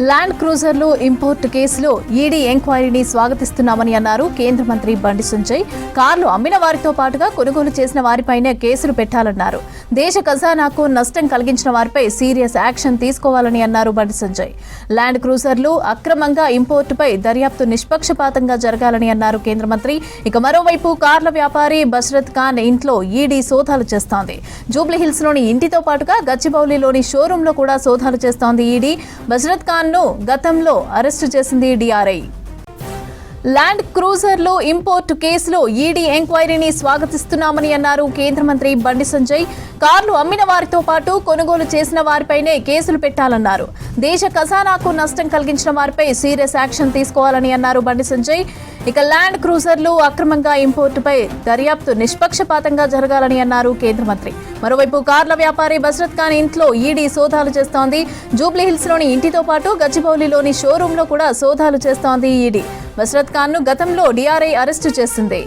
Land క్రూజర్లు import కేసులో ED ఎంక్వైరీని స్వాగతిస్తున్నామని అన్నారు కేంద్ర మంత్రి బండి సంజయ్. కార్లు అమ్మిన వారితో పాటుగా కొనుగోలు చేసిన వారిపైనే కేసులు పెట్టాలన్నారు. దేశ ఖజానాకు నష్టం కలిగించిన వారిపై సీరియస్ యాక్షన్ తీసుకోవాలని అన్నారు బండి సంజయ్. ల్యాండ్ క్రూజర్లు అక్రమంగా ఇంపోర్టుపై దర్యాప్తు నిష్పక్షపాతంగా జరగాలని అన్నారు కేంద్ర మంత్రి. ఇక మరోవైపు కార్ల వ్యాపారి బషరత్ ఖాన్ ఇంట్లో ఈడీ సోదాలు చేస్తోంది. జూబ్లీహిల్స్ లోని ఇంటితో పాటుగా గచ్చిబౌలిలోని షోరూంలో కూడా సోదాలు చేస్తోంది ఈడీ. బషరత్ ఖాన్ ను గతంలో అరెస్టు చేసింది డిఆర్ఐ. ల్యాండ్ క్రూజర్లు ఇంపోర్టు కేసులో ఈడీ ఎంక్వైరీని స్వాగతిస్తున్నామని అన్నారు కేంద్ర మంత్రి బండి సంజయ్. కార్లు అమ్మిన వారితో పాటు కొనుగోలు చేసిన వారిపైనే కేసులు పెట్టాలన్నారు. దేశ ఖజానాకు నష్టం కలిగించిన వారిపై సీరియస్ యాక్షన్ తీసుకోవాలని అన్నారు బండి సంజయ్. ఇక ల్యాండ్ క్రూజర్లు అక్రమంగా ఇంపోర్టుపై దర్యాప్తు నిష్పక్షపాతంగా జరగాలని అన్నారు కేంద్ర మంత్రి. మరోవైపు కార్ల వ్యాపారి బషరత్ ఖాన్ ఇంట్లో ఈడీ సోదాలు చేస్తోంది. జూబ్లీహిల్స్ లోని ఇంటితో పాటు గచ్చిబౌలిలోని షోరూంలో కూడా సోదాలు చేస్తోంది ఈడీ. బషరత్ ఖాన్ ను గతంలో డిఆర్ఐ అరెస్టు చేసింది.